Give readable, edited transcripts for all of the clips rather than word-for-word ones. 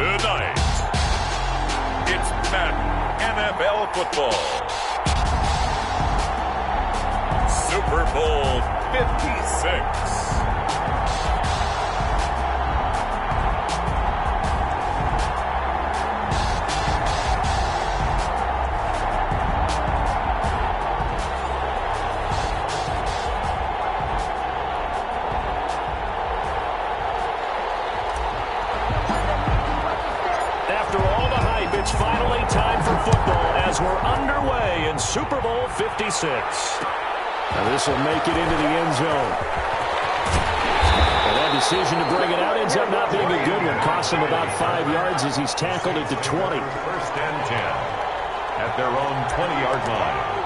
Tonight, it's Madden NFL football. Super Bowl 56. It's finally time for football as we're underway in Super Bowl 56. Now this will make it into the end zone. And that decision to bring it out ends up not being a good one. Costs him about 5 yards as he's tackled it to 20. First and 10 at their own 20-yard line.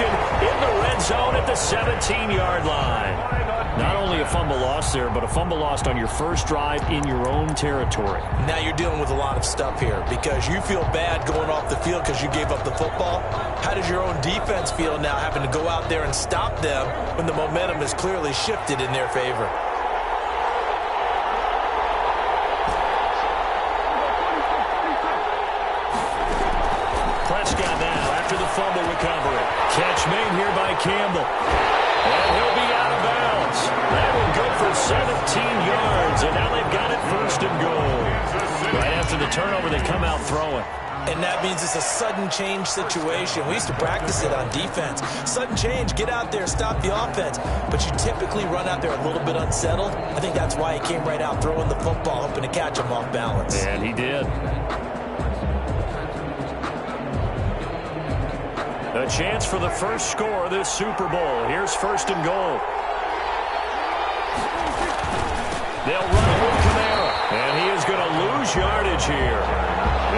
In the red zone at the 17-yard line. Not only a fumble lost there, but a fumble lost on your first drive in your own territory. Now you're dealing with a lot of stuff here because you feel bad going off the field because you gave up the football. How does your own defense feel now having to go out there and stop them when the momentum is clearly shifted in their favor? Prescott now after the fumble recovery. Catch made here by Campbell. And he'll be out of bounds. That will go for 17 yards. And now they've got it first and goal. Right after the turnover, they come out throwing. And that means it's a sudden change situation. We used to practice it on defense. Sudden change, get out there, stop the offense. But you typically run out there a little bit unsettled. I think that's why he came right out throwing the football, hoping to catch him off balance. And he did. A chance for the first score of this Super Bowl. Here's first and goal. They'll run it with Kamara. And he is going to lose yardage here.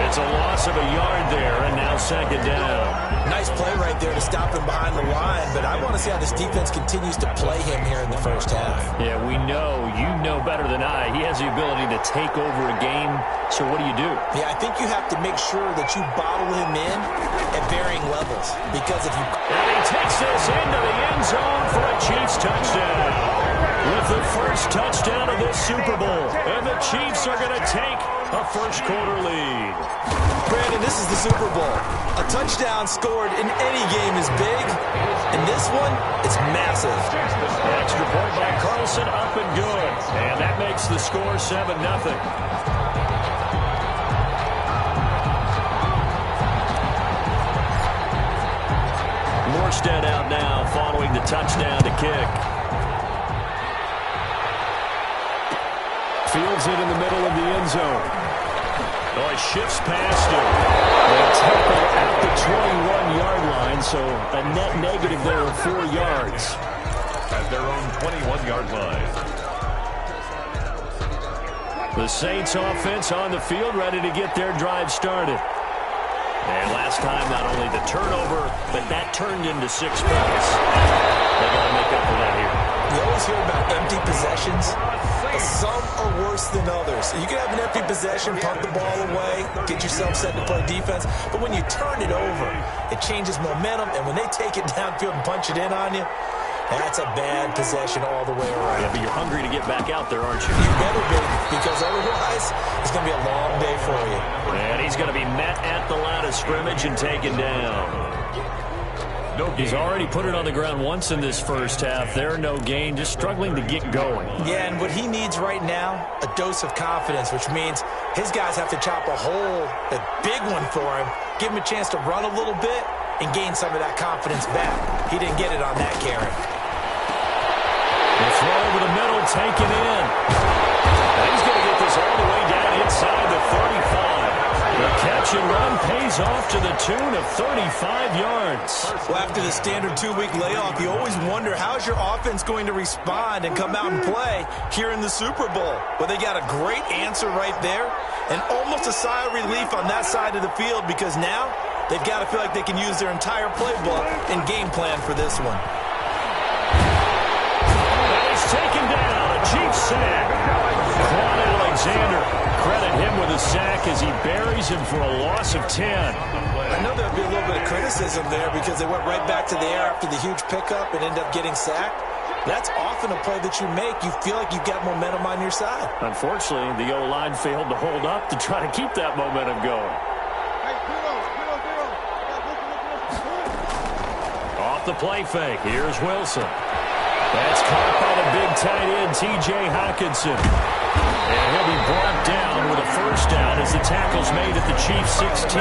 It's a loss of a yard there, and now second down. Nice play right there to stop him behind the line, but I want to see how this defense continues to play him here in the first half. Yeah, we know. You know better than I. He has the ability to take over a game, so what do you do? Yeah, I think you have to make sure that you bottle him in at varying levels, because if you... And he takes this into the end zone for a Chiefs touchdown. With the first touchdown of this Super Bowl, and the Chiefs are going to take a first-quarter lead. Brandon, this is the Super Bowl. A touchdown scored in any game is big. In this one, it's massive. Extra point by Carlson, up and good. And that makes the score 7-0. Morstead out now following the touchdown to kick. Fields it in the middle of the end zone. Oh, he shifts past him. They tackle at the 21-yard line, so a net negative there of 4 yards. At their own 21-yard line. The Saints offense on the field, ready to get their drive started. And last time, not only the turnover, but that turned into 6 points. They got to make up for that here. You always hear about empty possessions. Some are worse than others. You can have an empty possession, punt the ball away, get yourself set to play defense. But when you turn it over, it changes momentum. And when they take it downfield and punch it in on you, that's a bad possession all the way around. Yeah, but you're hungry to get back out there, aren't you? You better be, because otherwise it's going to be a long day for you. And he's going to be met at the line of scrimmage and taken down. He's already put it on the ground once in this first half. There, no gain, just struggling to get going. Yeah, and what he needs right now, a dose of confidence, which means his guys have to chop a hole, a big one for him, give him a chance to run a little bit and gain some of that confidence back. He didn't get it on that carry. The throw over the middle, taken in. Now he's going to get this all the way down inside the 35. The catch and run pays goes off to the tune of 35 yards. Well, after the standard 2-week layoff, you always wonder how's your offense going to respond and come out and play here in the Super Bowl. Well, they got a great answer right there and almost a sigh of relief on that side of the field because now they've got to feel like they can use their entire playbook and game plan for this one. And he's taken down. A Chiefs sack. Quan Alexander. Credit him with a sack as he buries him for a loss of 10. I know there'll be a little bit of criticism there because they went right back to the air after the huge pickup and ended up getting sacked. That's often a play that you make. You feel like you've got momentum on your side. Unfortunately, the O-line failed to hold up to try to keep that momentum going. Off the play fake. Here's Wilson. That's caught by the big tight end, T.J. Hockenson. And he'll be brought down with a first down as the tackle's made at the Chiefs' 16.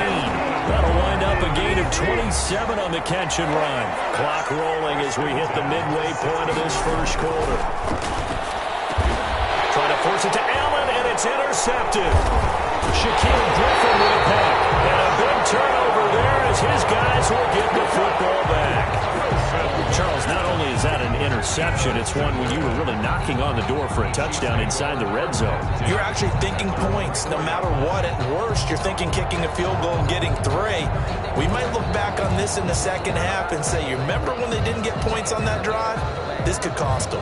That'll wind up a gain of 27 on the catch and run. Clock rolling as we hit the midway point of this first quarter. Trying to force it to Allen, and it's intercepted. Shaquille Griffin with a pack. And a big turnover there as his guys will get the football back. Charles, not only is that an interception, it's one when you were really knocking on the door for a touchdown inside the red zone. You're actually thinking points no matter what. At worst, you're thinking kicking a field goal and getting 3. We might look back on this in the second half and say, you remember when they didn't get points on that drive? This could cost them.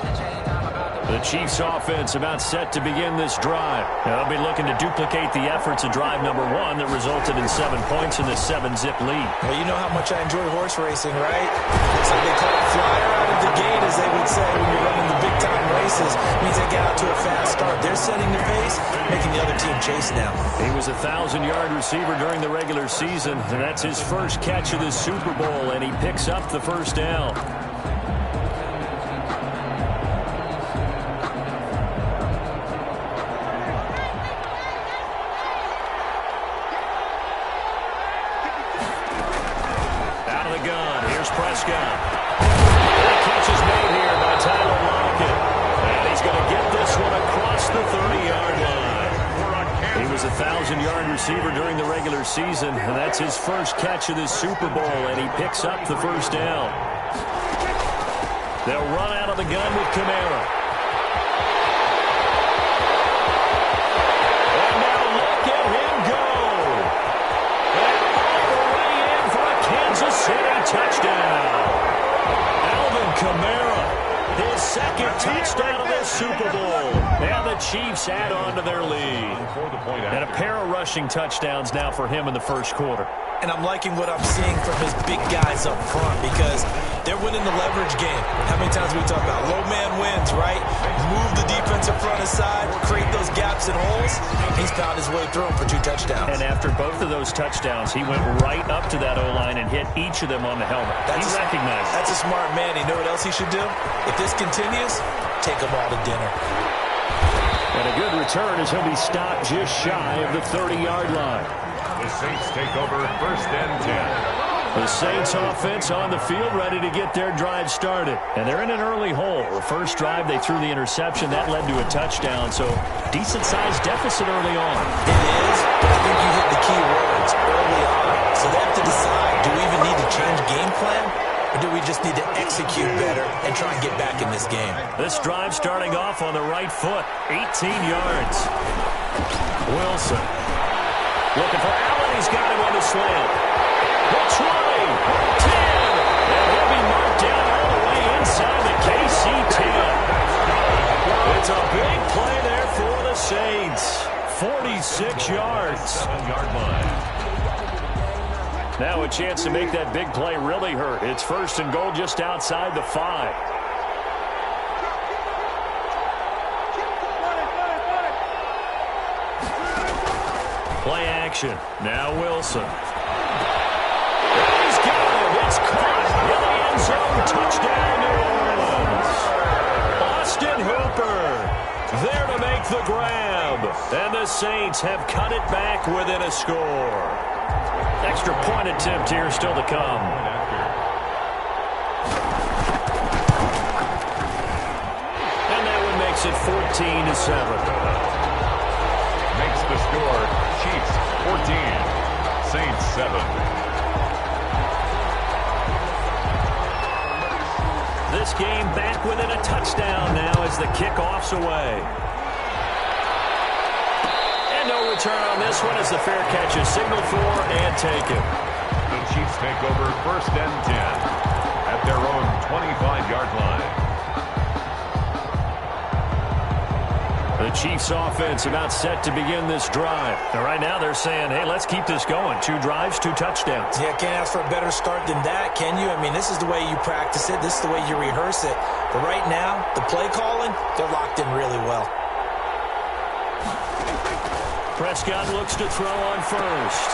The Chiefs offense about set to begin this drive. Now, they'll be looking to duplicate the efforts of drive number 1 that resulted in 7 points in the 7-zip lead. Well, you know how much I enjoy horse racing, right? Looks like they caught a flyer out of the gate, as they would say when you're running the big-time races. It means they get out to a fast start. They're setting the pace, making the other team chase now. He was a 1,000-yard receiver during the regular season, and that's his first catch of the Super Bowl, and he picks up the first down. Prescott. The catch is made here by Tyler Lockett. And he's going to get this one across the 30-yard line. He was a 1,000-yard receiver during the regular season, and that's his first catch of this Super Bowl, and he picks up the first down. They'll run out of the gun with Kamara. And now look at him go. And all the way in for a Kansas City touchdown. Alvin Kamara, his second touchdown of the Super Bowl. And the Chiefs add on to their lead. And a pair of rushing touchdowns now for him in the first quarter. And I'm liking what I'm seeing from his big guys up front because they're winning the leverage game. How many times we talk about low man wins, right? Move the defensive front aside, create those gaps and holes. He's found his way through them for 2 touchdowns. And after both of those touchdowns, he went right up to that O-line and hit each of them on the helmet. He recognized it. That's a smart man. You know what else he should do? If this continues, take them all to dinner. And a good return as he'll be stopped just shy of the 30-yard line. The Saints take over 1st and 10. The Saints offense on the field ready to get their drive started. And they're in an early hole. The first drive, they threw the interception. That led to a touchdown. So decent-sized deficit early on. It is, but I think you hit the key words early on. So they have to decide, do we even need to change game plan? Or do we just need to execute better and try and get back in this game? This drive starting off on the right foot. 18 yards. Wilson. Looking for Allen. He's got him on the slant. The 20. 10. And he'll be marked down all the way inside the KC 10. It's a big play there for the Saints. 46 yards. 7-yard line. Now a chance to make that big play really hurt. It's 1st and goal just outside the 5. Play action. Now Wilson. He's got it. It's caught in the end zone. Touchdown, New Orleans. Austin Hooper there to make the grab. And the Saints have cut it back within a score. Extra point attempt here still to come. And that one makes it 14-7. Makes the score Chiefs 14, Saints 7. This game back within a touchdown now as the kickoff's away. And no return on this one as the fair catch is signaled for and taken. The Chiefs take over 1st and 10 at their own 25-yard line. The Chiefs offense about set to begin this drive. And right now they're saying, hey, let's keep this going. 2 drives, 2 touchdowns. Yeah, can't ask for a better start than that, can you? I mean, this is the way you practice it. This is the way you rehearse it. But right now, the play calling, they're locked in really well. Prescott looks to throw on first.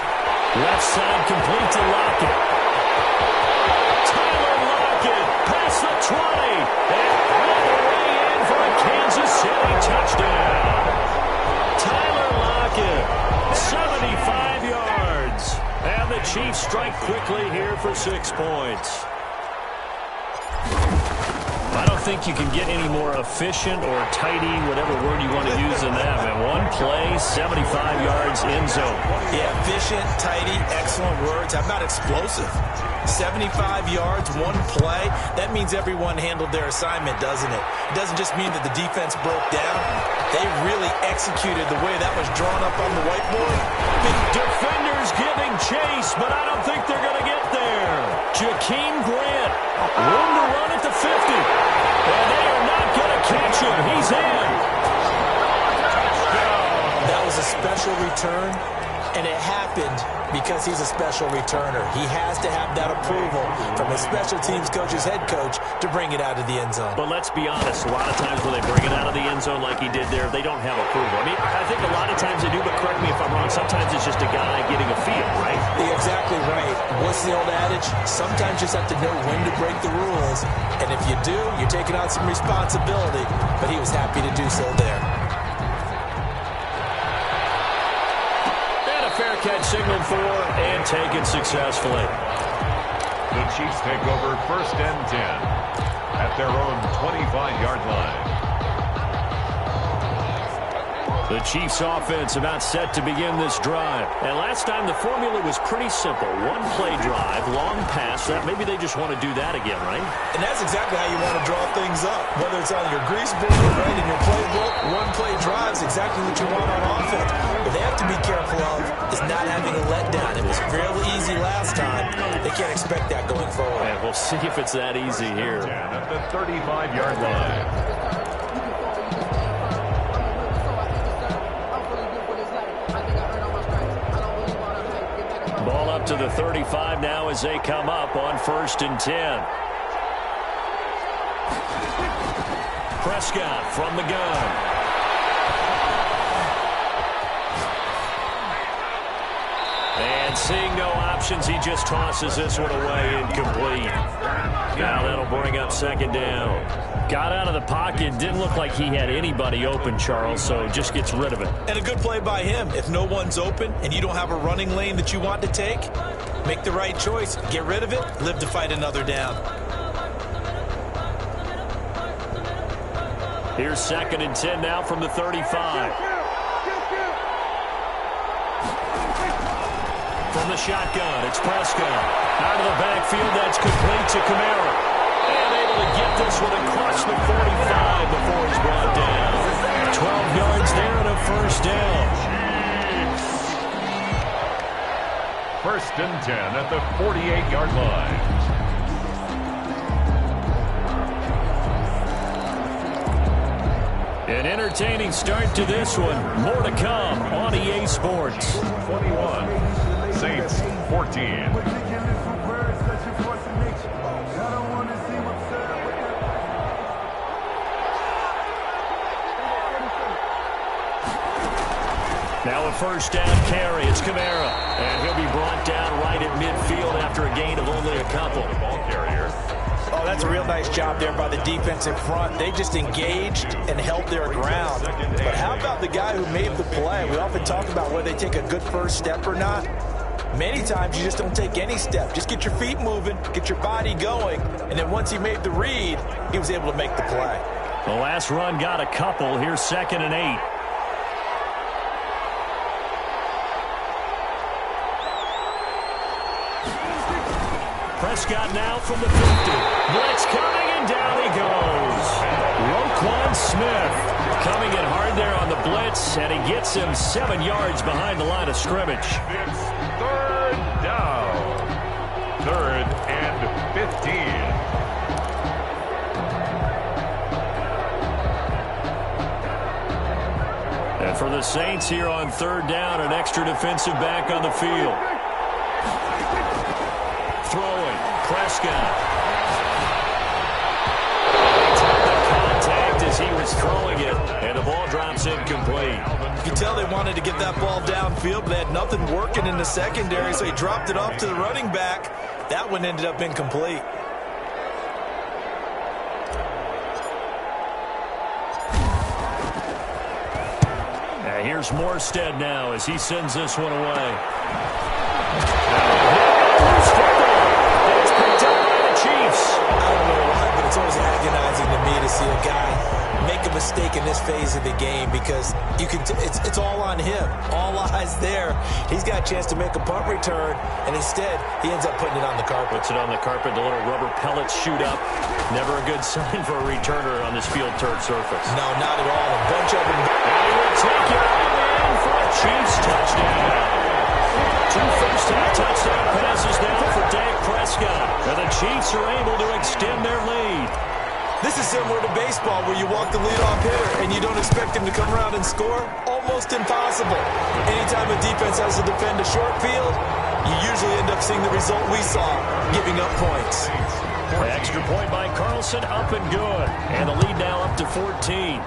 Left side complete to Lockett. Tyler Lockett past the 20. And all the way in for a Kansas City touchdown. Tyler Lockett, 75 yards. And the Chiefs strike quickly here for 6 points. I don't think you can get any more efficient or tidy, whatever word you want to use in that. Man, 1 play, 75 yards, end zone. Yeah, efficient, tidy, excellent words. How about explosive? 75 yards, 1 play. That means everyone handled their assignment, doesn't it? It doesn't just mean that the defense broke down. They really executed the way that was drawn up on the whiteboard. Defenders giving chase, but I don't think they're going to get there. Jakeem Grant, room to run at the 50. And they are not going to catch him. He's in. That was a special return, and it happened because he's a special returner. He has to have that approval from his special teams coach's head coach to bring it out of the end zone. But let's be honest, a lot of times when they bring it out of the end zone like he did there, they don't have approval. I mean, I think a lot of times they do, but correct me if I'm wrong, sometimes it's just a guy getting a feel, right? You're exactly right. What's the old adage? Sometimes you just have to know when to break the rules, and if you do, you're taking on some responsibility, but he was happy to do so there. Fair catch signaled for and taken successfully. The Chiefs take over 1st and 10 at their own 25-yard line. The Chiefs offense about set to begin this drive. And last time the formula was pretty simple. 1 play drive, long pass. That maybe they just want to do that again, right? And that's exactly how you want to draw things up. Whether it's on your grease board, right, in your playbook, 1 play drive is exactly what you want on offense. But they have to be careful of is not having a letdown. It was fairly easy last time. They can't expect that going forward. And we'll see if it's that easy here. At the 35-yard line. Ball up to the 35 now as they come up on 1st and 10. Prescott from the gun. And seeing no options, he just tosses this one away incomplete. Now that'll bring up 2nd down. Got out of the pocket, didn't look like he had anybody open, Charles, so just gets rid of it. And a good play by him. If no one's open and you don't have a running lane that you want to take, make the right choice. Get rid of it, live to fight another down. Here's 2nd and 10 now from the 35. From the shotgun, it's Prescott. Out of the backfield, that's complete to Kamara. And able to get this one across the 45 before he's brought down. 12 yards there and a 1st down. 1st and 10 at the 48-yard line. An entertaining start to this one. More to come on EA Sports. 21, Saints 14. Now a 1st down carry. It's Kamara. And he'll be brought down right at midfield after a gain of only a couple. Ball carrier. Oh, that's a real nice job there by the defensive front. They just engaged and held their ground. But how about the guy who made the play? We often talk about whether they take a good first step or not. Many times you just don't take any step. Just get your feet moving, get your body going, and then once he made the read, he was able to make the play. The last run got a couple. Here's 2nd and 8. Prescott now from the 50. Blitz coming, and down he goes. Roquan Smith coming in hard there on the blitz, and he gets him 7 yards behind the line of scrimmage. It's third down. 3rd and 15. And for the Saints here on 3rd down, an extra defensive back on the field. Throwing, Prescott. He took the contact as he was throwing it, and the ball drops incomplete. You can tell they wanted to get that ball downfield, but they had nothing working in the secondary, so he dropped it off to the running back. That one ended up incomplete. Here's Morstead now as he sends this one away. It's picked up by the Chiefs. I don't know why, but it's always agonizing to me to see a guy make a mistake in this phase of the game because you can. It's all on him. All eyes there. He's got a chance to make a punt return, and instead he ends up putting it on the carpet. Puts it on the carpet. The little rubber pellets shoot up. Never a good sign for a returner on this field turf surface. No, not at all. A bunch of them. And he will take it in for a Chiefs touchdown. 2 first-half touchdown passes now for Dak Prescott. And the Chiefs are able to extend their lead. This is similar to baseball where you walk the leadoff hitter and you don't expect him to come around and score. Almost impossible. Anytime a defense has to defend a short field, you usually end up seeing the result we saw, giving up points. Extra point by Carlson, up and good. And the lead now up to 14.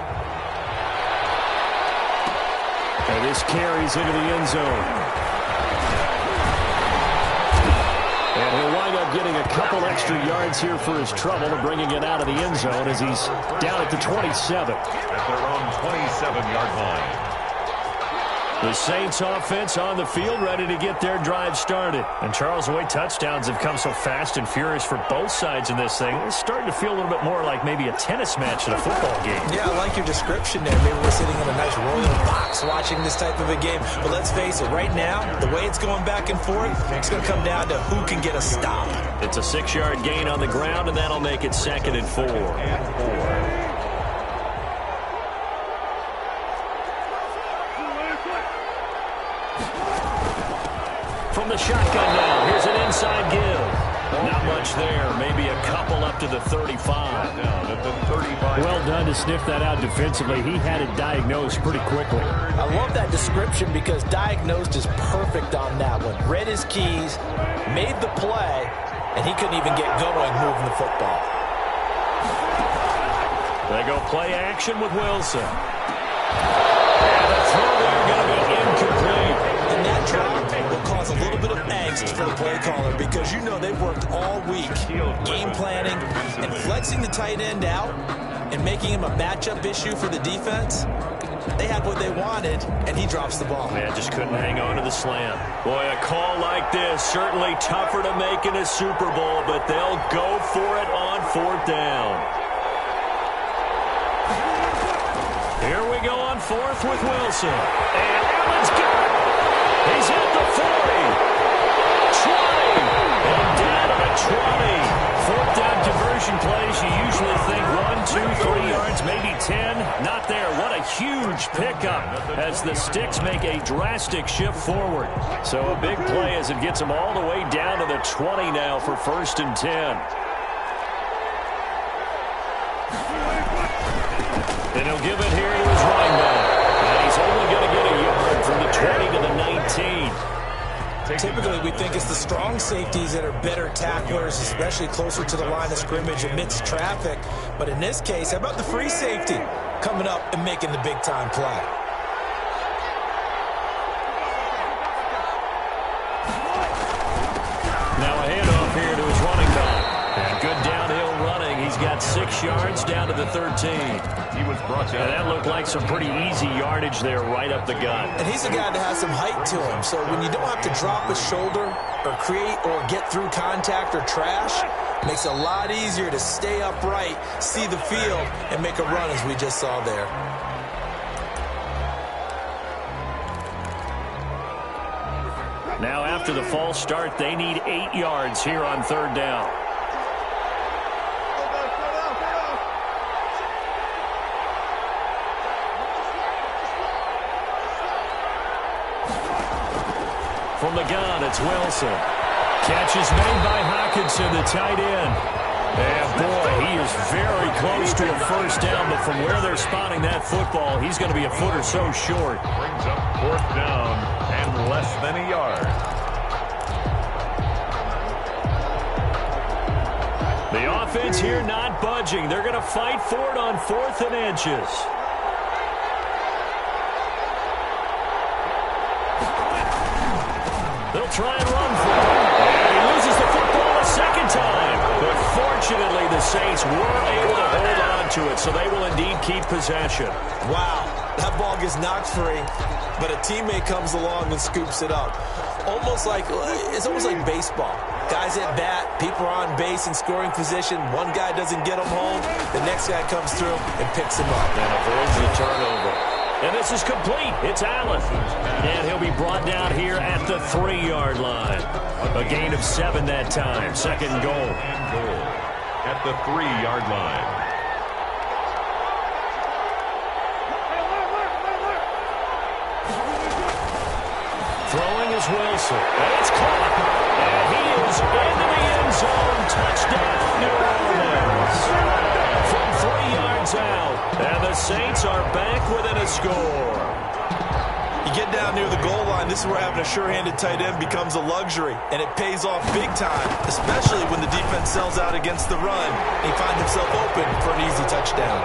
And this carries into the end zone. And he'll wind up getting a couple extra yards here for his trouble and bringing it out of the end zone as he's down at the 27. At their own 27-yard line. The Saints offense on the field ready to get their drive started. And Charles, the way touchdowns have come so fast and furious for both sides in this thing, it's starting to feel a little bit more like maybe a tennis match in a football game. Yeah, I like your description there. Maybe we're sitting in a nice rolling box watching this type of a game. But let's face it, right now, the way it's going back and forth, it's going to come down to who can get a stop. It's a 6-yard gain on the ground, and that'll make it 2nd and 4. From the shotgun now, here's an inside give. Not much there, maybe a couple up to the 35. Well done to sniff that out defensively. He had it diagnosed pretty quickly. I love that description because diagnosed is perfect on that one. Read his keys, made the play, and he couldn't even get going moving the football. They go play action with Wilson. And the throw there going to be incomplete. And that drop will cause a little bit of angst for the play caller because you know they've worked all week game planning and flexing the tight end out and making him a matchup issue for the defense. They had what they wanted, and he drops the ball. Yeah, just couldn't hang on to the slam. Boy, a call like this, certainly tougher to make in a Super Bowl, but they'll go for it on 4th down. Here we go on 4th with Wilson. And Allen's got it. He's hit the 40. 20. And down to the 20. 4th down conversion plays. You usually think 1, 2, 3 yards, maybe 10. Not there. What a huge pickup as the Sticks make a drastic shift forward. So a big play as it gets them all the way down to the 20 now for 1st and 10. And he'll give it here to his running back. And he's only going to get a yard from the 20 to the 19. Typically, we think it's the strong safeties that are better tacklers, especially closer to the line of scrimmage amidst traffic. But in this case, how about the free safety coming up and making the big-time play? Now a handoff here to his running back. And good downhill running. He's got 6 yards down to the 13. He was brought down. And that looked like some pretty easy yardage there right up the gut. And he's a guy that has some height to him. So when you don't have to drop his shoulder or create or get through contact or trash, it makes it a lot easier to stay upright, see the field, and make a run as we just saw there. Now after the false start, they need 8 yards here on 3rd down. From the gun, it's Wilson. Catch is made by Hawkinson, the tight end. And boy, he is very close to a first down, but from where they're spotting that football, he's going to be a foot or so short. Brings up 4th down and less than a yard. The offense here not budging. They're going to fight for it on 4th and inches. They'll try and run for it. And he loses the football a second time. But fortunately, the Saints were able to hold on to it, so they will indeed keep possession. Wow, that ball gets knocked free, but a teammate comes along and scoops it up. It's almost like baseball. Guys at bat, people are on base in scoring position. One guy doesn't get him home. The next guy comes through and picks him up. And avoids the turnover. And this is complete. It's Allen. And he'll be brought down here at the 3-yard line. A gain of 7 that time. 2nd goal. At the 3-yard line. Throwing is Wilson. And it's caught. And he is into the end zone. Touchdown, New Orleans. From 3 yards out. And the Saints are back within a score. You get down near the goal line, this is where having a sure-handed tight end becomes a luxury, and it pays off big time, especially when the defense sells out against the run, and he finds himself open for an easy touchdown.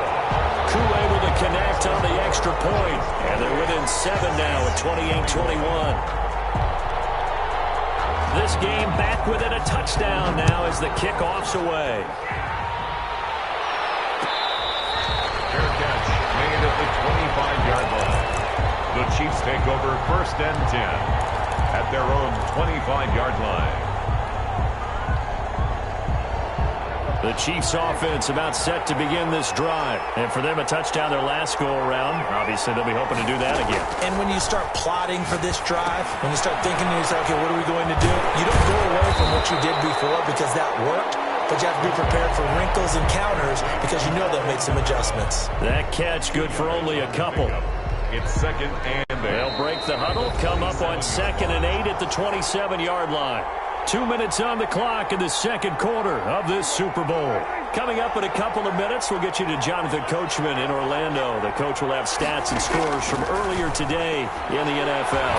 Koo able to connect on the extra point, and they're within 7 now at 28-21. This game back within a touchdown now as the kickoff's away. Fair catch made at the 25-yard line. The Chiefs take over 1st and 10 at their own 25-yard line. The Chiefs offense about set to begin this drive. And for them, a touchdown their last go-around. Obviously, they'll be hoping to do that again. And when you start plotting for this drive, when you start thinking to yourself, okay, what are we going to do? You don't go away from what you did before because that worked. But you have to be prepared for wrinkles and counters because you know they'll make some adjustments. That catch good for only a couple. It's 2nd and 8. They'll break the huddle, come up on 2nd and 8 at the 27-yard line. 2 minutes on the clock in the 2nd quarter of this Super Bowl. Coming up in a couple of minutes, we'll get you to Jonathan Coachman in Orlando. The coach will have stats and scores from earlier today in the NFL.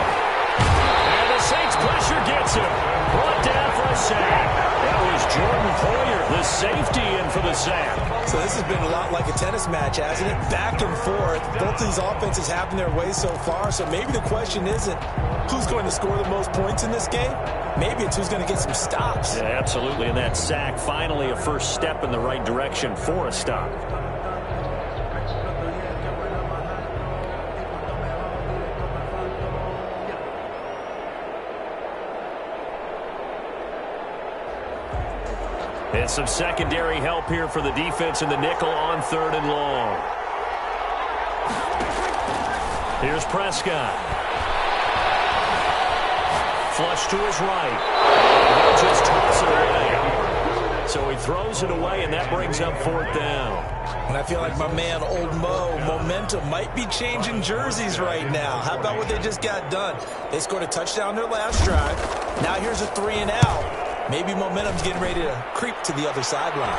And the Saints pressure gets him. Brought down for a sack. That was Jordan Poyer, the safety, in for the sack. So this has been a lot like a tennis match, hasn't it? Back and forth. Both these offenses having their way so far. So maybe the question isn't who's going to score the most points in this game. Maybe it's who's going to get some stops. Yeah, absolutely. And that sack, finally a first step in the right direction for a stop. And some secondary help here for the defense in the nickel on 3rd and long. Here's Prescott. Flush to his right. He'll just toss it away. So he throws it away, and that brings up 4th down. And I feel like my man, Old Mo, momentum might be changing jerseys right now. How about what they just got done? They scored a touchdown their last drive. Now here's a 3 and out. Maybe momentum's getting ready to creep to the other sideline.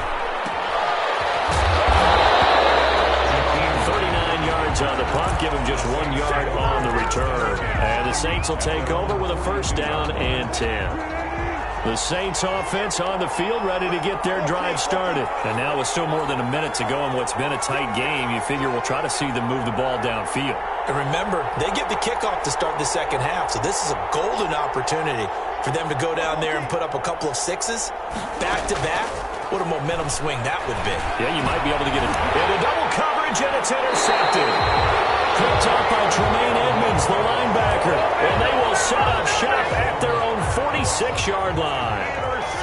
39 yards on the punt, give him just 1 yard on the return. And the Saints will take over with a 1st down and 10. The Saints offense on the field ready to get their drive started. And now with still more than a minute to go in what's been a tight game, you figure we'll try to see them move the ball downfield. And remember, they get the kickoff to start the second half, so this is a golden opportunity for them to go down there and put up a couple of sixes back-to-back. What a momentum swing that would be. Yeah, you might be able to get it. And a double coverage, and it's intercepted. Picked up by Tremaine Edmonds, the linebacker. And they will set up shop at their own 46-yard line.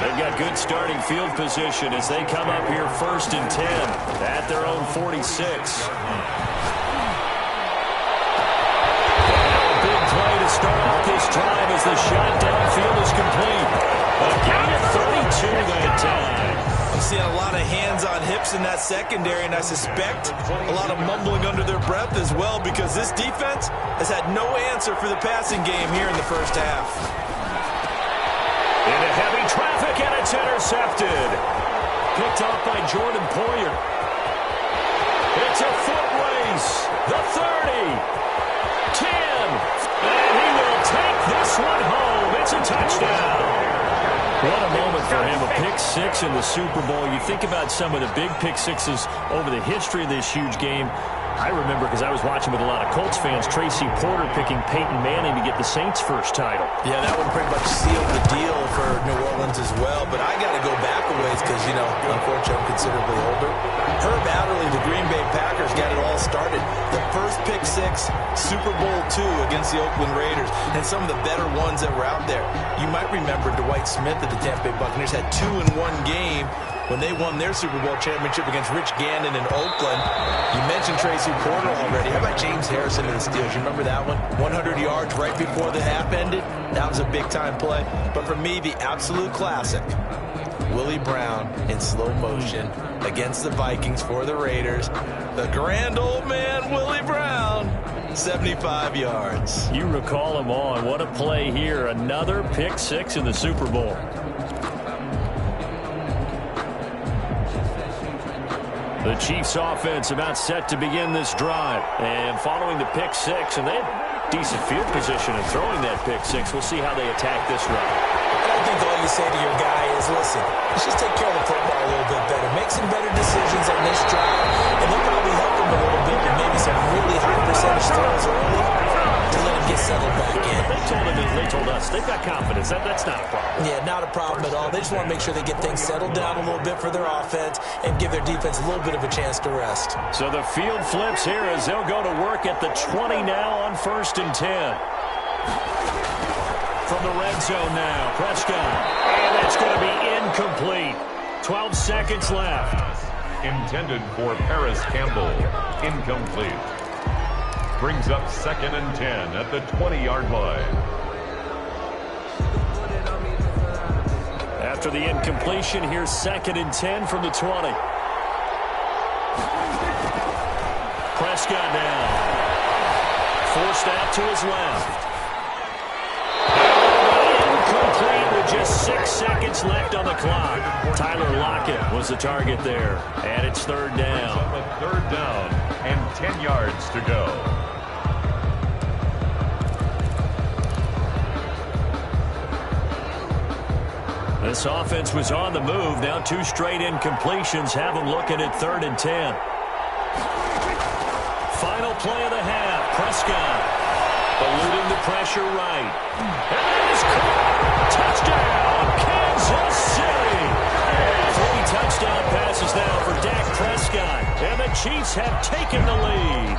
They've got good starting field position as they come up here 1st and 10 at their own 46. Play to start off this drive as the shot down hips in that secondary, and I suspect a lot of mumbling under their breath as well, because this defense has had no answer for the passing game here in the first half. Into heavy traffic, and it's intercepted. Picked off by Jordan Poyer. It's a foot race. The 30. 10. And he will take this one home. It's a touchdown. What a moment for him, a pick six in the Super Bowl. You think about some of the big pick sixes over the history of this huge game. I remember, because I was watching with a lot of Colts fans, Tracy Porter picking Peyton Manning to get the Saints' first title. Yeah, that one pretty much sealed the deal for New Orleans as well. But I got to go back a ways because, you know, unfortunately, I'm considerably older. Herb Adderley, the Green Bay Packers, got it all started. The first pick six, Super Bowl II against the Oakland Raiders, and some of the better ones that were out there. You might remember Dwight Smith of the Tampa Bay Buccaneers had 2 in one game when they won their Super Bowl championship against Rich Gannon in Oakland. You mentioned Tracy Porter already. How about James Harrison in the Steelers? You remember that one? 100 yards right before the half ended? That was a big-time play. But for me, the absolute classic, Willie Brown in slow motion against the Vikings for the Raiders. The grand old man, Willie Brown, 75 yards. You recall them on. What a play here. Another pick six in the Super Bowl. The Chiefs offense about set to begin this drive. And following the pick six, and they had decent field position in throwing that pick six. We'll see how they attack this run. I don't think all you say to your guy is, listen, let's just take care of the football a little bit better. Make some better decisions on this drive, and they'll probably help him a little bit with maybe some really high percentage throws early to let him get settled back in. They told us they've got confidence. That's not a problem. Yeah, not a problem at all. They just want to make sure they get things settled down a little bit for their offense and give their defense a little bit of a chance to rest. So the field flips here as they'll go to work at the 20 now on 1st and 10. From the red zone now, Prescott. And that's going to be incomplete. 12 seconds left. Intended for Paris Campbell. Incomplete. Brings up 2nd and 10 at the 20-yard line. After the incompletion, here's 2nd and 10 from the 20. Prescott now. Forced out to his left. Incomplete with just 6 seconds left on the clock. Tyler Lockett was the target there. And it's 3rd down. On the 3rd down and 10 yards to go. This offense was on the move. Now 2 straight incompletions have them looking at 3rd and 10. Final play of the half. Prescott eluding the pressure right. And that is caught. Touchdown, Kansas City. 3 touchdown passes now for Dak Prescott. And the Chiefs have taken the lead.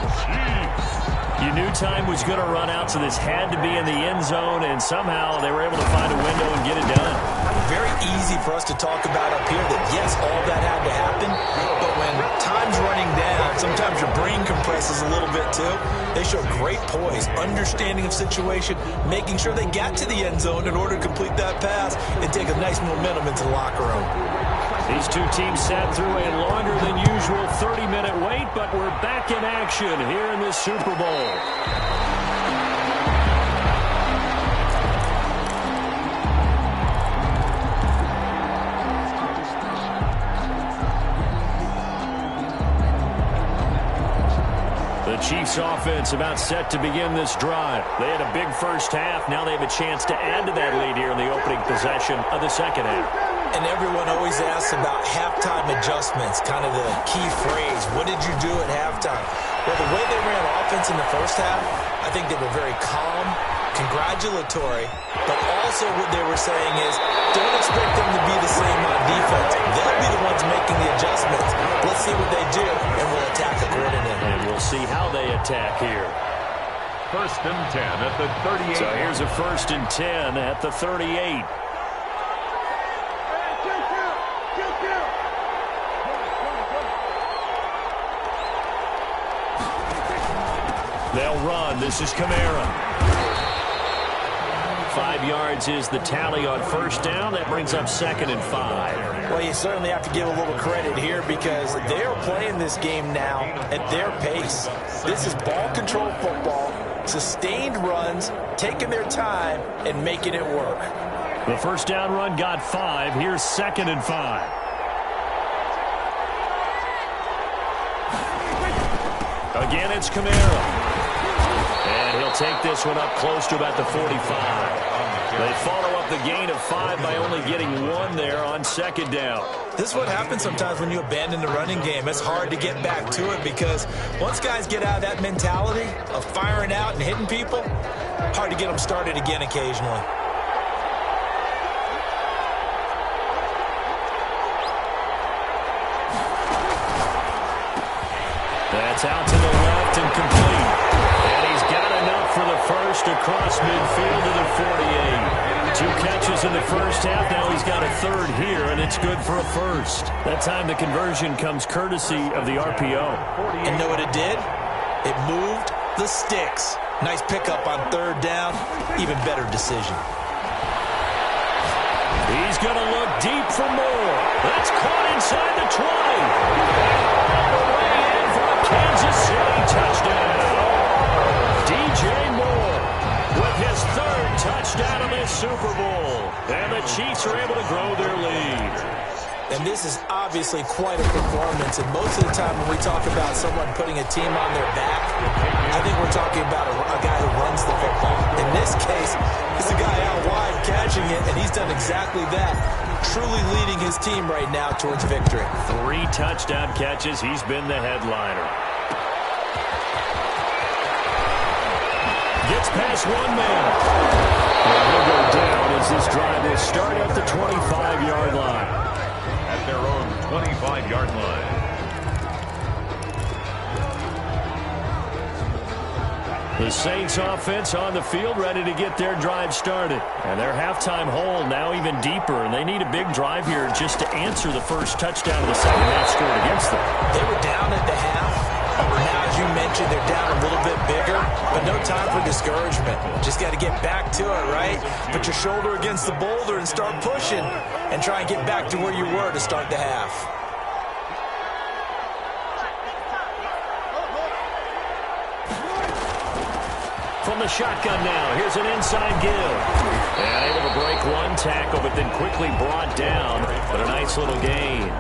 You knew time was going to run out, so this had to be in the end zone, and somehow they were able to find a window and get it done. Very easy for us to talk about up here that, yes, all that had to happen, but when time's running down, sometimes your brain compresses a little bit too. They show great poise, understanding of situation, making sure they got to the end zone in order to complete that pass and take a nice momentum into the locker room. These 2 teams sat through a longer than usual 30-minute wait, but we're back in action here in the Super Bowl. The Chiefs offense about set to begin this drive. They had a big first half. Now they have a chance to add to that lead here in the opening possession of the second half. And everyone always asks about halftime adjustments, kind of the key phrase. What did you do at halftime? Well, the way they ran offense in the first half, I think they were very calm, congratulatory, but also what they were saying is, don't expect them to be the same on defense. They'll be the ones making the adjustments. Let's see what they do, and we'll attack accordingly. And we'll see how they attack here. 1st and 10 at the 38. So here's a 1st and 10 at the 38. They'll run. This is Kamara. 5 5 yards is the tally on first down. That brings up 2nd and 5. Well, you certainly have to give a little credit here because they are playing this game now at their pace. This is ball control football, sustained runs, taking their time, and making it work. The first down run got 5. Here's 2nd and 5. Again, it's Kamara. And he'll take this one up close to about the 45. They follow up the gain of 5 by only getting 1 there on 2nd down. This is what happens sometimes when you abandon the running game. It's hard to get back to it because once guys get out of that mentality of firing out and hitting people, hard to get them started again occasionally. That's out to the left and complete. And he's got enough for the first across midfield to the 48. 2 catches in the first half. Now he's got a 3rd here, and it's good for a first. That time the conversion comes courtesy of the RPO. And know what it did? It moved the sticks. Nice pickup on 3rd down. Even better decision. He's going to look deep for more. That's caught inside the 20. Kansas City touchdown. DJ Moore with his 3rd touchdown of this Super Bowl. And the Chiefs are able to grow their lead. And this is obviously quite a performance. And most of the time when we talk about someone putting a team on their back, I think we're talking about a guy who runs the football. In this case, it's a guy out wide catching it, and he's done exactly that. Truly leading his team right now towards victory. 3 touchdown catches. He's been the headliner. Gets past 1 man. And he'll go down as this drive will start at the 25-yard line. At their own 25-yard line. The Saints offense on the field ready to get their drive started. And their halftime hole now even deeper. And they need a big drive here just to answer the first touchdown of the second half scored against them. They were down at the half. Now, as you mentioned, they're down a little bit bigger, but no time for discouragement. Just got to get back to it, right? Put your shoulder against the boulder and start pushing and try and get back to where you were to start the half. From the shotgun now, here's an inside give. And able to break 1 tackle, but then quickly brought down. But a nice little gain.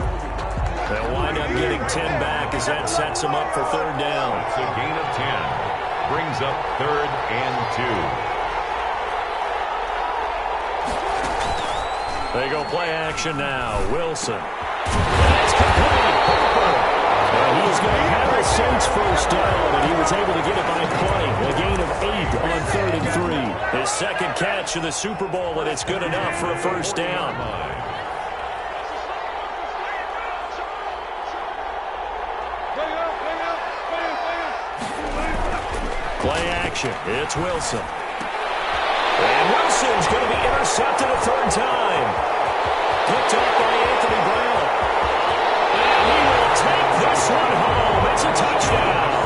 They'll wind up getting 10 back as that sets them up for 3rd down. It's a gain of 10. Brings up 3rd and 2. They go play action now. Wilson. That's complete. And he's going to have a Saints first down, and he was able to get it by playing. A gain of 8 on 3rd and 3. His 2nd catch in the Super Bowl, and it's good enough for a first down. Play action. It's Wilson. And Wilson's going to be intercepted a 3rd time. Picked up by Anthony Brown. And he will take this one home. It's a touchdown.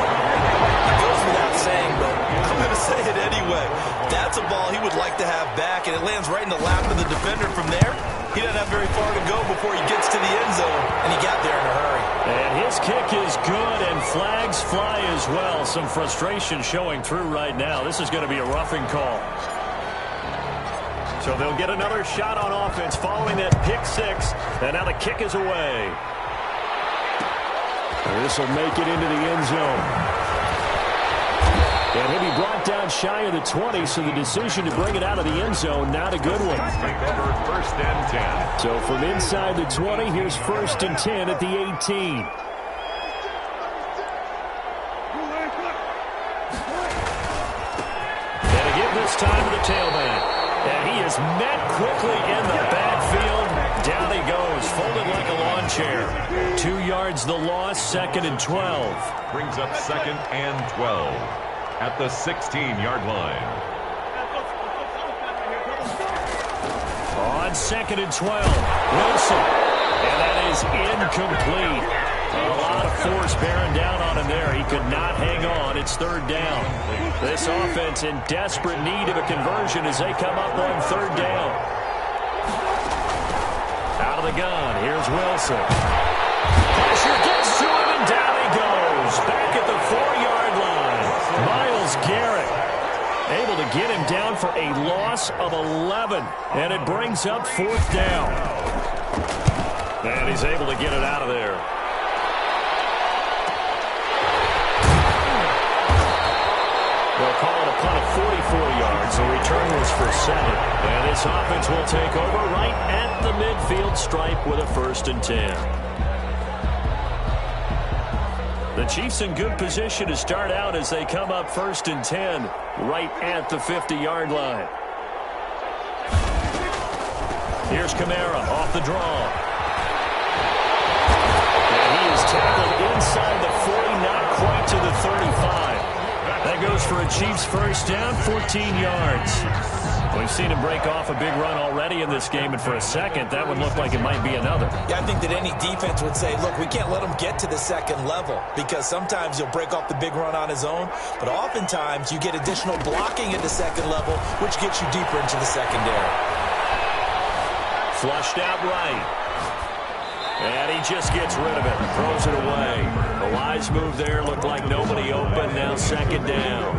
It goes without saying, but I'm going to say it anyway. That's a ball he would like to have back, and it lands right in the lap of the defender from there. He doesn't have very far to go before he gets to the end zone, and he got there in a hurry. And his kick is good, and flags fly as well. Some frustration showing through right now. This is going to be a roughing call. So they'll get another shot on offense following that pick 6, and now the kick is away. This will make it into the end zone. And he'll be brought down shy of the 20, so the decision to bring it out of the end zone, not a good one. First and 10. So from inside the 20, here's 1st and 10 at the 18. And again this time to the tailback. And he is met quickly in the backfield. Down he goes, folded like a lawn chair. 2 yards the loss, 2nd and 12. Brings up 2nd and 12 at the 16-yard line. On 2nd and 12, Wilson. And that is incomplete. A lot of force bearing down on him there. He could not hang on. It's third down. This offense in desperate need of a conversion as they come up on third down. Out of the gun. Here's Wilson. Pressure gets to him, and down he goes. Back at the 4-yard line. Myles Garrett able to get him down for a loss of 11. And it brings up fourth down. And he's able to get it out of there. They'll call it a punt of 44 yards. The return was for 7. And this offense will take over right at the midfield stripe with a 1st and 10. The Chiefs in good position to start out as they come up 1st and 10 right at the 50-yard line. Here's Kamara off the draw. And he is tackled inside the 40, not quite to the 35. That goes for a Chiefs first down, 14 yards. We've seen him break off a big run already in this game, and for a second, that would look like it might be another. Yeah, I think that any defense would say, look, we can't let him get to the second level because sometimes he'll break off the big run on his own, but oftentimes you get additional blocking at the second level, which gets you deeper into the secondary. Flushed out right. And he just gets rid of it, throws it away. The wise move there, looked like nobody open, now second down.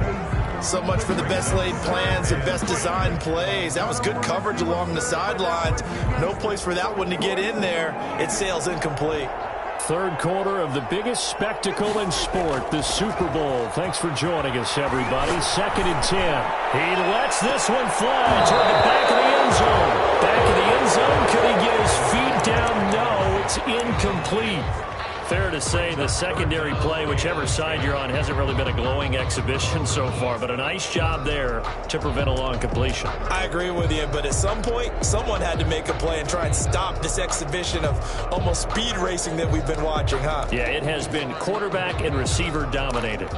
So much for the best laid plans and best designed plays. That was good coverage along the sidelines. No place for that one to get in there. It sails incomplete. Third quarter of the biggest spectacle in sport, the Super Bowl. Thanks for joining us, everybody. 2nd and 10. He lets this one fly toward the back of the end zone. Back of the end zone. Could he get his feet down? No, it's incomplete. Fair to say the secondary play, whichever side you're on, hasn't really been a glowing exhibition so far, but a nice job there to prevent a long completion. I agree with you, but at some point, someone had to make a play and try and stop this exhibition of almost speed racing that we've been watching, huh? Yeah, it has been quarterback and receiver dominated.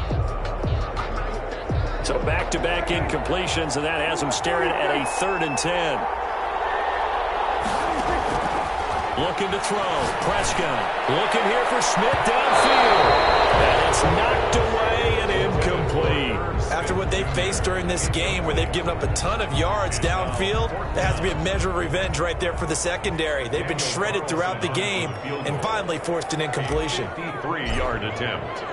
So back-to-back incompletions, and that has them staring at a 3rd and 10. Looking to throw. Prescott looking here for Smith downfield. And it's knocked away and incomplete. After what they've faced during this game where they've given up a ton of yards downfield, there has to be a measure of revenge right there for the secondary. They've been shredded throughout the game and finally forced an incompletion. 53-yard attempt.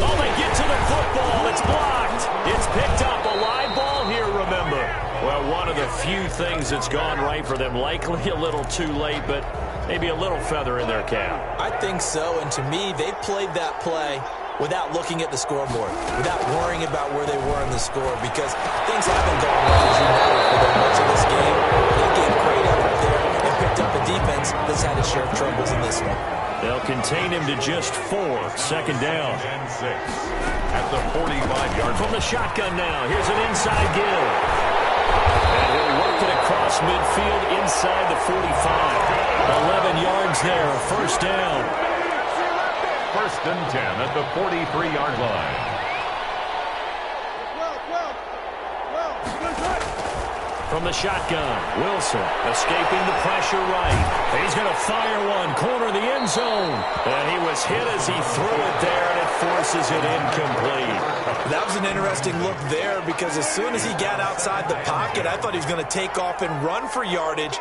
Oh, they get to the football. It's blocked. It's picked up. A live ball here, remember. Well, one of the few things that's gone right for them. Likely a little too late, but maybe a little feather in their cap. I think so, and to me, they played that play without looking at the scoreboard, without worrying about where they were in the score, because things haven't gone well, as you know, for them much of this game. They gave great effort there and picked up a defense that's had its share of troubles in this one. They'll contain him to just 4. 2nd down. And 6 at the 45-yard. From the shotgun now. Here's an inside give. And he'll work it across midfield inside the 45. 11 yards there, 1st down. 1st and 10 at the 43-yard line. From the shotgun, Wilson escaping the pressure right. He's going to fire one, corner of the end zone. And he was hit as he threw it there, and it forces it incomplete. That was an interesting look there because as soon as he got outside the pocket, I thought he was going to take off and run for yardage.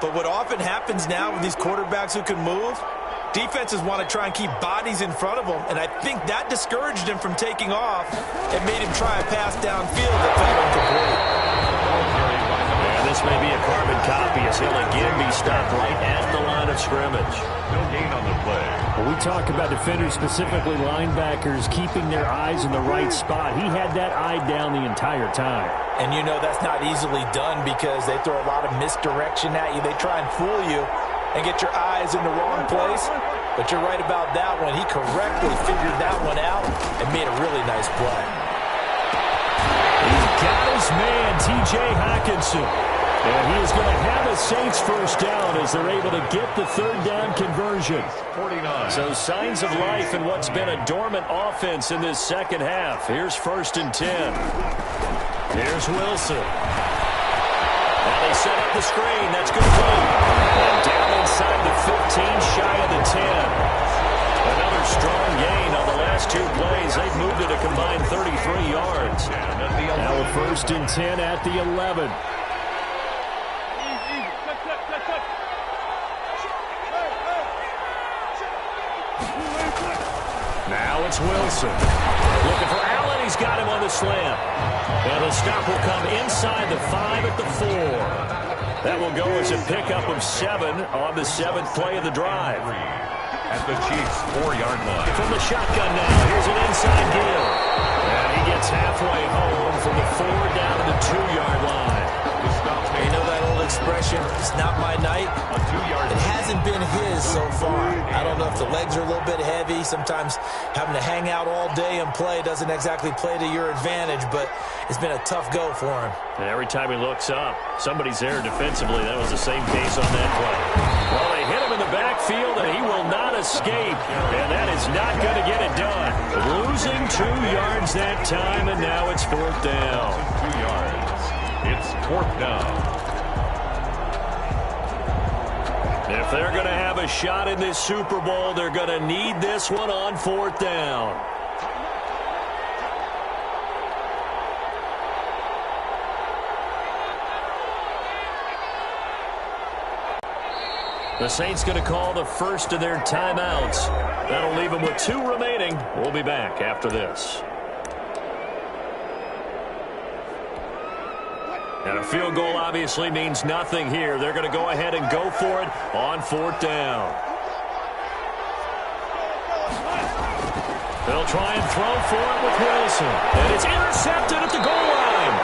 But what often happens now with these quarterbacks who can move, defenses want to try and keep bodies in front of them, and I think that discouraged him from taking off and made him try a pass downfield that fell incomplete. This may be a carbon copy as he'll again be stopped right at the line of scrimmage. No gain on the play. Well, we talk about defenders, specifically linebackers, keeping their eyes in the right spot. He had that eye down the entire time. And you know that's not easily done because they throw a lot of misdirection at you. They try and fool you and get your eyes in the wrong place. But you're right about that one. He correctly figured that one out and made a really nice play. He's got his man, T.J. Hockenson. And he is going to have a Saints first down as they're able to get the 3rd down conversion. 49. So signs of life in what's been a dormant offense in this second half. Here's 1st and 10. Here's Wilson. And they set up the screen. That's good play. And down inside the 15, shy of the 10. Another strong gain on the last two plays. They've moved it a combined 33 yards. Now a 1st and 10 at the 11. Now it's Wilson. Looking for Allen. He's got him on the slant. And the stop will come inside the 5 at the 4. That will go as a pickup of 7 on the 7th play of the drive. At the Chiefs' 4-yard line. From the shotgun now, here's an inside deal. And he gets halfway home from the 4 down to the 2-yard line. You know that old expression, it's not my night? A 2-yard. It hasn't been his so far. I don't know if the legs are a little bit heavy. Sometimes having to hang out all day and play doesn't exactly play to your advantage, but it's been a tough go for him. And every time he looks up, somebody's there defensively. That was the same case on that play. Well, they hit him in the backfield, and he will not escape. And that is not going to get it done. Losing 2 yards that time, and now it's 4th down. 2 yards. It's 4th down. If they're going to have a shot in this Super Bowl, they're going to need this one on 4th down. The Saints going to call the first of their timeouts. That'll leave them with 2 remaining. We'll be back after this. And a field goal obviously means nothing here. They're going to go ahead and go for it on 4th down. They'll try and throw for it with Wilson. And it's intercepted at the goal line.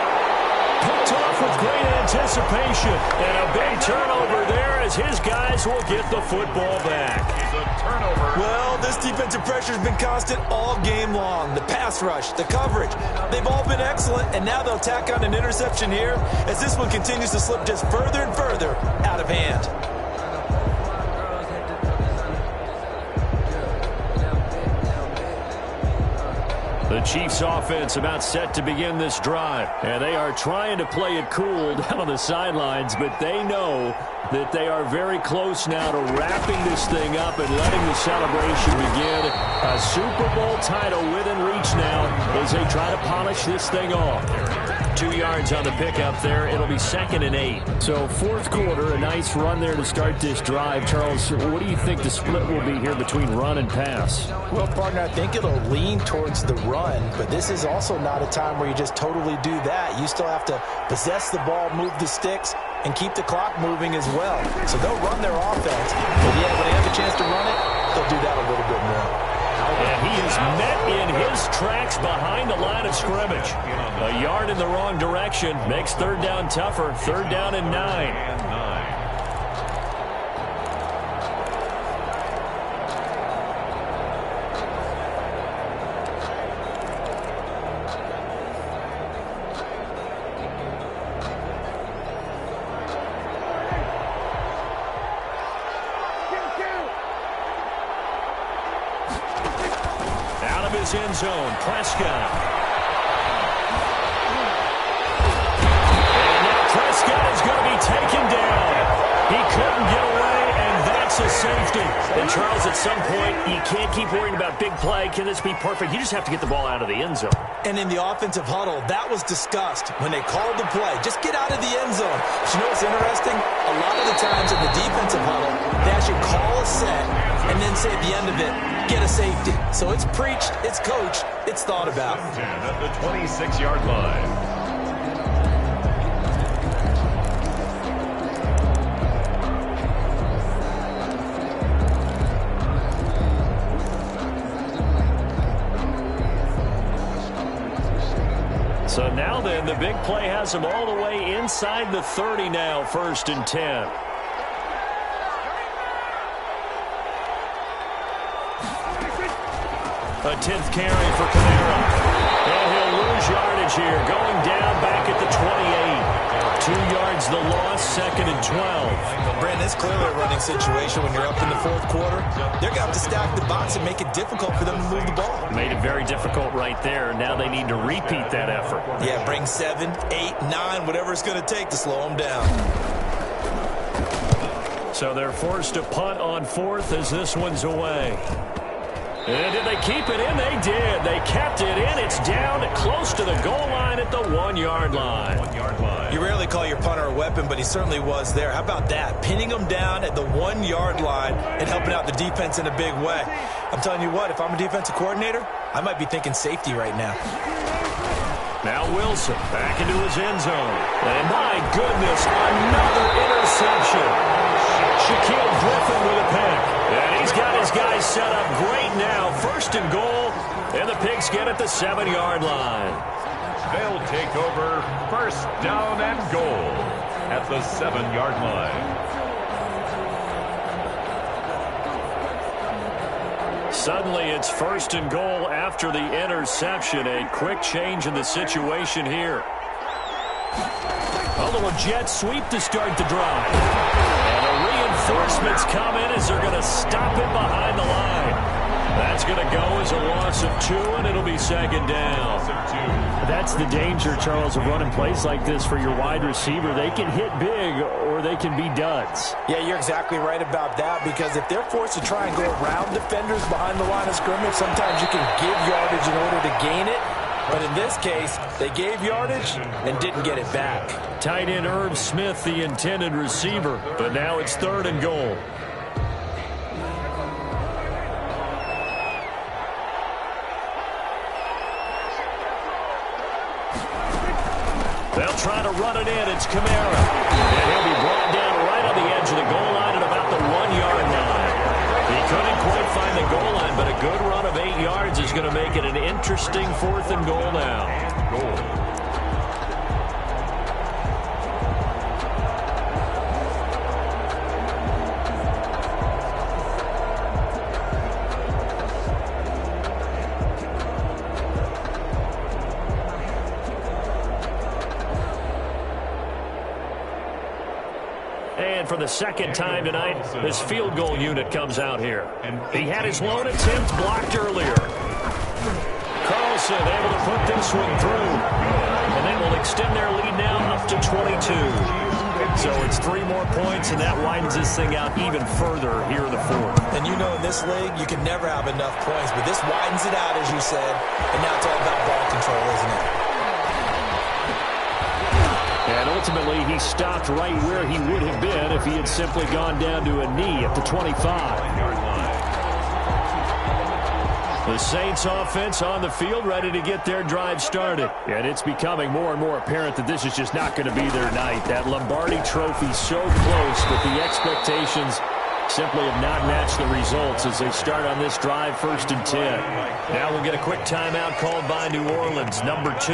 Picked off with great anticipation. And a big turnover there as his guys will get the football back. It's a turnover. Well, this defensive pressure has been constant all game long. The pass rush, the coverage, they've all been excellent, and now they'll tack on an interception here as this one continues to slip just further and further out of hand. The Chiefs offense about set to begin this drive. And they are trying to play it cool down on the sidelines, but they know that they are very close now to wrapping this thing up and letting the celebration begin. A Super Bowl title within reach now as they try to polish this thing off. 2 yards on the pickup there. It'll be 2nd and 8. So 4th quarter, a nice run there to start this drive. Charles, what do you think the split will be here between run and pass? Well, partner, I think it'll lean towards the run, but this is also not a time where you just totally do that. You still have to possess the ball, move the sticks, and keep the clock moving as well. So they'll run their offense, but yeah, when they have a chance to run it, they'll do that a little bit more. And he is met in his tracks behind the line of scrimmage. A yard in the wrong direction makes 3rd down tougher. 3rd down and 9. End zone, Prescott. And now Prescott is going to be taken down. He couldn't get away, and that's a safety. And Charles, at some point, you can't keep worrying about big play. Can this be perfect? You just have to get the ball out of the end zone. And in the offensive huddle, that was discussed when they called the play. Just get out of the end zone. But you know what's interesting? A lot of the times in the defensive huddle, they actually call a set and then say at the end of it, get a safety. So it's preached, it's coached, it's thought about. At the 26-yard line. So now then, the big play has them all the way inside the 30 now, 1st and 10. A 10th carry for Kamara. And he'll lose yardage here, going down back at the 28. 2 yards the loss, 2nd and 12. Brandon, it's clearly a running situation when you're up in the fourth quarter. They're going to have to stack the box and make it difficult for them to move the ball. Made it very difficult right there. Now they need to repeat that effort. Yeah, bring 7, 8, 9, whatever it's going to take to slow them down. So they're forced to punt on 4th as this one's away. And did they keep it in? They did. They kept it in. It's down close to the goal line at the 1-yard line. You rarely call your punter a weapon, but he certainly was there. How about that? Pinning him down at the 1-yard line and helping out the defense in a big way. I'm telling you what, if I'm a defensive coordinator, I might be thinking safety right now. Now Wilson back into his end zone. And my goodness, another interception. Shaquille Griffin with a pick. And he's got his guys set up great now. 1st and goal. And the Pigs get at the 7-yard line. They'll take over 1st down and goal at the 7-yard line. Suddenly it's 1st and goal after the interception. A quick change in the situation here. A little jet sweep to start the drive. And the reinforcements come in as they're going to stop it behind the line. That's going to go as a loss of 2, and it'll be 2nd down. That's the danger, Charles, of running plays like this for your wide receiver. They can hit big or they can be duds. Yeah, you're exactly right about that, because if they're forced to try and go around defenders behind the line of scrimmage, sometimes you can give yardage in order to gain it. But in this case, they gave yardage and didn't get it back. Tight end Irv Smith, the intended receiver, but now it's 3rd and goal. They'll try to run it in. It's Kamara. And he'll be brought down right on the edge of the goal line at about the 1-yard line. He couldn't quite find the goal line, but a good run of 8 yards is going to make it an interesting 4th and goal now. And for the 2nd time tonight, this field goal unit comes out here. He had his lone attempt blocked earlier. Carlson able to put this one through. And they will extend their lead now up to 22. So it's 3 more points, and that widens this thing out even further here in the 4th. And you know in this league, you can never have enough points, but this widens it out, as you said. And now it's all about ball control, isn't it? And ultimately, he stopped right where he would have been if he had simply gone down to a knee at the 25. The Saints offense on the field ready to get their drive started. And it's becoming more and more apparent that this is just not going to be their night. That Lombardi trophy so close, but the expectations simply have not matched the results as they start on this drive 1st and 10. Now we'll get a quick timeout called by New Orleans, number 2.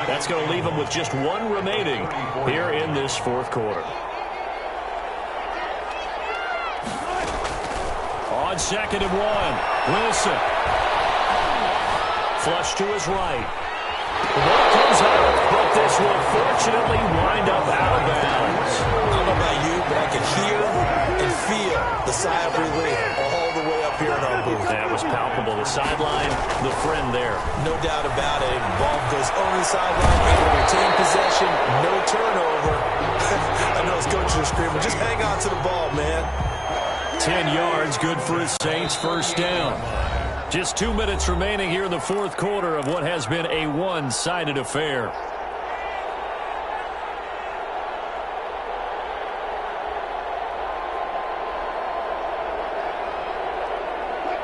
That's going to leave them with just 1 remaining here in this 4th quarter. On 2nd and 1, Wilson. Flush to his right. The ball comes out, but this will fortunately wind up out of bounds. I don't know about you, but I can hear and feel the sigh of relief all the way up here in our booth. That was palpable. The sideline, the friend there. No doubt about it. Ball goes over the sideline, able to retain possession, no turnover. I know his coaches are screaming, just hang on to the ball, man. 10 yards, good for his Saints, 1st down. Just 2 minutes remaining here in the 4th quarter of what has been a one-sided affair.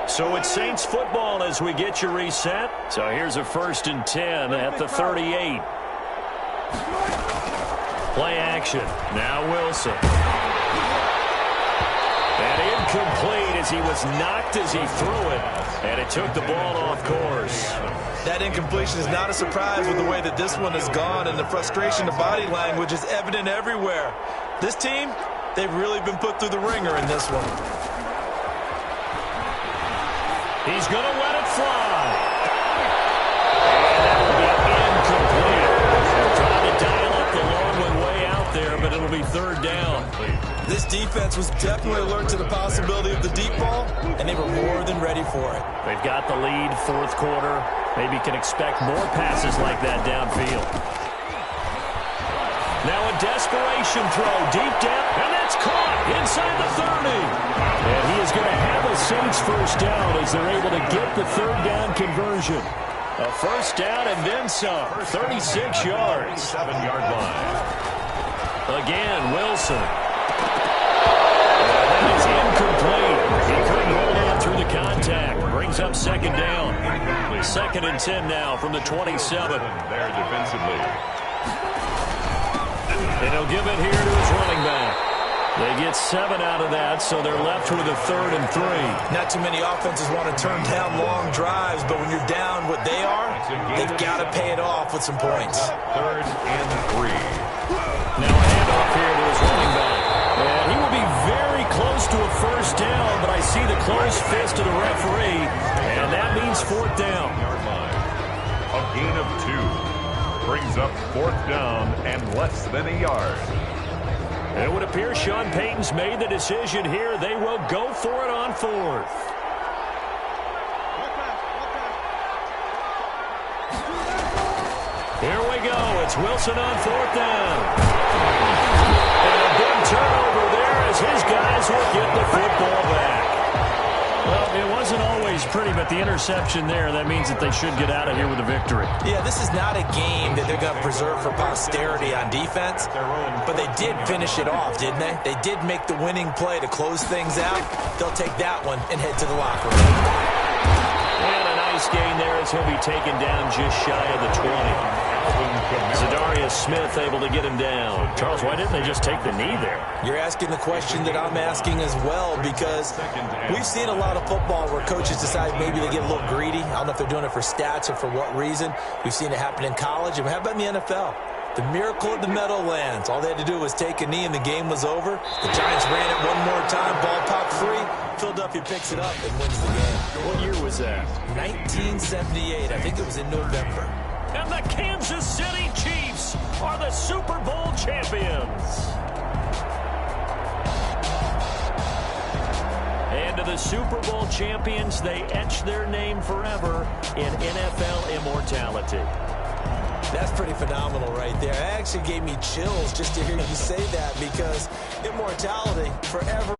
So it's Saints football as we get you reset. So here's a 1st and 10 at the 38. Play action. Now Wilson. And incomplete as he was knocked as he threw it. And it took the ball off course. That incompletion is not a surprise with the way that this one has gone, and the frustration, the body language is evident everywhere. This team, they've really been put through the ringer in this one. He's going to let it fly. And that will be incomplete. Trying to dial up the long one way out there, but it'll be This defense was definitely alert to the possibility of the deep ball, and they were more than ready for it. They've got the lead, fourth quarter. Maybe can expect more passes like that downfield. Now a desperation throw deep down, and that's caught inside the 30. And he is going to have a Saints first down as they're able to get the third down conversion. A first down and then some, 36 yards. 7-yard line. Again, Wilson. And that is incomplete. He couldn't hold on through the contact. Brings up second down. 2nd and 10 now from the 27. There defensively. And he'll give it here to his running back. They get 7 out of that, so they're left with a 3rd and 3. Not too many offenses want to turn down long drives, but when you're down what they are, they've got to pay it off with some points. 3rd and 3. Now a handoff here to his running back. And he will be very close to a first down, but I see the closed fist of the referee, and that means 4th down. A gain of 2. Brings up 4th down and less than a yard. It would appear Sean Payton's made the decision here. They will go for it on 4th. Here we go. It's Wilson on 4th down. And a big turnover there as his guys will get the football back. Well, it wasn't always pretty, but the interception there, that means that they should get out of here with a victory. Yeah, this is not a game that they're going to preserve for posterity on defense, but they did finish it off, didn't they? They did make the winning play to close things out. They'll take that one and head to the locker room. And a nice gain there as he'll be taken down just shy of the 20. Zadarius Smith able to get him down. Charles, why didn't they just take the knee there? You're asking the question that I'm asking as well, because we've seen a lot of football where coaches decide maybe they get a little greedy. I don't know if they're doing it for stats or for what reason. We've seen it happen in college. And how about in the NFL? The miracle of the Meadowlands. All they had to do was take a knee and the game was over. The Giants ran it one more time. Ball popped free. Philadelphia picks it up and wins the game. What year was that? 1978. I think it was in November. And the Kansas City Chiefs are the Super Bowl champions. And to the Super Bowl champions, they etch their name forever in NFL immortality. That's pretty phenomenal right there. It actually gave me chills just to hear you say that, because immortality forever.